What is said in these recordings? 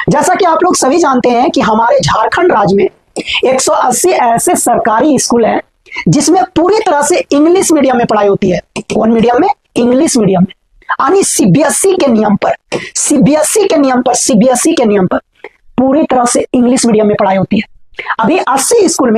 जैसा कि आप लोग सभी जानते हैं कि हमारे झारखंड राज्य में 180 ऐसे सरकारी स्कूल हैं जिसमें पूरी तरह से इंग्लिश मीडियम में पढ़ाई होती है। कौन मीडियम में? इंग्लिश मीडियम में, यानी सीबीएसई के नियम पर, सीबीएसई के नियम पर पूरी तरह से इंग्लिश मीडियम में पढ़ाई होती है। अभी 80 स्कूल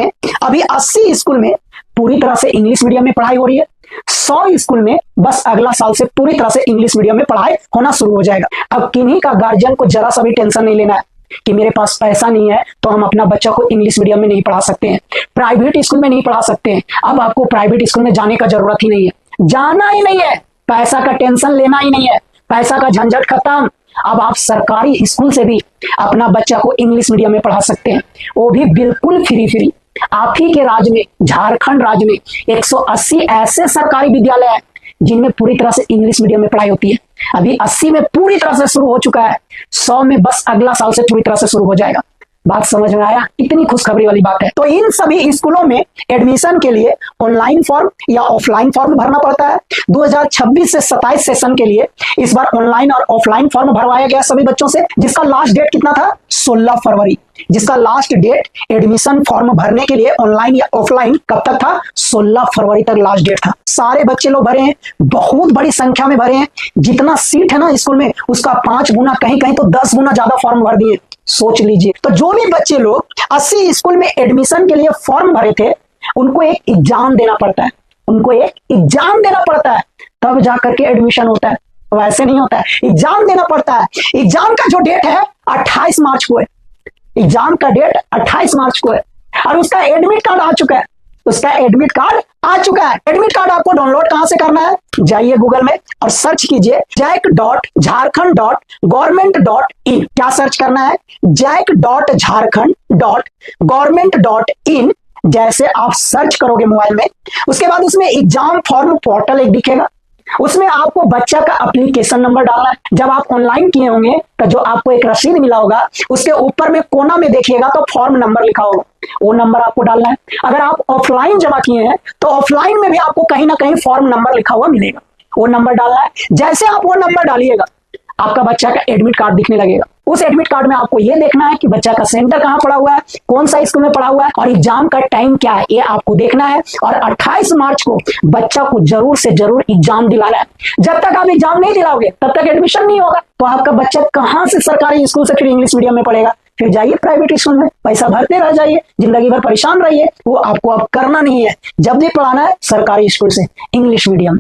में पूरी तरह से इंग्लिश मीडियम में पढ़ाई हो रही है। 100 स्कूल में बस अगला साल से पूरी तरह से इंग्लिश मीडियम में पढ़ाई होना शुरू हो जाएगा। अब किन्हीं का गार्जियन को जरा सा भी टेंशन नहीं लेना है कि मेरे पास पैसा नहीं है तो हम अपना बच्चा को इंग्लिश मीडियम में नहीं पढ़ा सकते हैं, प्राइवेट स्कूल में नहीं पढ़ा सकते हैं। अब आपको प्राइवेट स्कूल में जाने का जरूरत ही नहीं है, जाना ही नहीं है, पैसा का टेंशन लेना ही नहीं है, पैसा का झंझट खत्म। अब आप सरकारी स्कूल से भी अपना बच्चा को इंग्लिश मीडियम में पढ़ा सकते हैं, वो भी बिल्कुल फ्री। आप ही के राज्य में, झारखंड राज्य में 180 ऐसे सरकारी विद्यालय हैं जिनमें पूरी तरह से इंग्लिश मीडियम में पढ़ाई होती है। अभी 80 में पूरी तरह से शुरू हो चुका है, 100 में बस अगला साल से पूरी तरह से शुरू हो जाएगा। बात समझ में आया? इतनी खुशखबरी वाली बात है। तो इन सभी स्कूलों में एडमिशन के लिए ऑनलाइन फॉर्म या ऑफलाइन फॉर्म भरना पड़ता है। 2026 से 27 सेशन के लिए इस बार ऑनलाइन और ऑफलाइन फॉर्म भरवाया गया सभी बच्चों से, जिसका लास्ट डेट कितना था? 16 फरवरी। जिसका लास्ट डेट एडमिशन फॉर्म भरने के लिए ऑनलाइन या ऑफलाइन कब तक था? 16 फरवरी तक लास्ट डेट था। सारे बच्चे लोग भरे हैं, बहुत बड़ी संख्या में भरे हैं। जितना सीट है ना स्कूल में उसका 5 गुना, कहीं कहीं तो 10 गुना ज्यादा फॉर्म भर दिए। सोच लीजिए। तो जो भी बच्चे लोग 80 स्कूल में एडमिशन के लिए फॉर्म भरे थे उनको एक एग्जाम देना पड़ता है, तब जाकर के एडमिशन होता है। वैसे नहीं होता है, एग्जाम देना पड़ता है। एग्जाम का जो डेट है 28 मार्च को है, एग्जाम का डेट 28 मार्च को है और उसका एडमिट कार्ड आ चुका है। एडमिट कार्ड आपको डाउनलोड कहां से करना है? जाइए गूगल में और सर्च कीजिए jack.jharkhand.government.in। क्या सर्च करना है? jack.jharkhand.government.in। जैसे आप सर्च करोगे मोबाइल में, उसके बाद उसमें एग्जाम फॉर्म पोर्टल एक दिखेगा, उसमें आपको बच्चा का एप्लीकेशन नंबर डालना है। जब आप ऑनलाइन किए होंगे तो जो आपको एक रसीद मिला होगा उसके ऊपर में कोना में देखिएगा तो फॉर्म नंबर लिखा होगा, वो नंबर आपको डालना है। अगर आप ऑफलाइन जमा किए हैं तो ऑफलाइन में भी आपको कहीं ना कहीं फॉर्म नंबर लिखा हुआ मिलेगा, वो नंबर डालना है। जैसे आप वो नंबर डालिएगा आपका बच्चा का एडमिट कार्ड दिखने लगेगा। उस एडमिट कार्ड में आपको यह देखना है कि बच्चा का सेंटर कहां पड़ा हुआ है, कौन सा स्कूल में पढ़ा हुआ है और एग्जाम का टाइम क्या है, ये आपको देखना है। और 28 मार्च को बच्चा को जरूर से जरूर एग्जाम दिलाना है। जब तक आप एग्जाम नहीं दिलाओगे तब तक एडमिशन नहीं होगा। तो आपका बच्चा कहां से सरकारी स्कूल से फिर इंग्लिश मीडियम में पढ़ेगा? फिर जाइए प्राइवेट स्कूल में, पैसा भरते रह जाइए, जिंदगी भर परेशान रहिए। वो आपको अब करना नहीं है। जब भी पढ़ाना है सरकारी स्कूल से इंग्लिश मीडियम।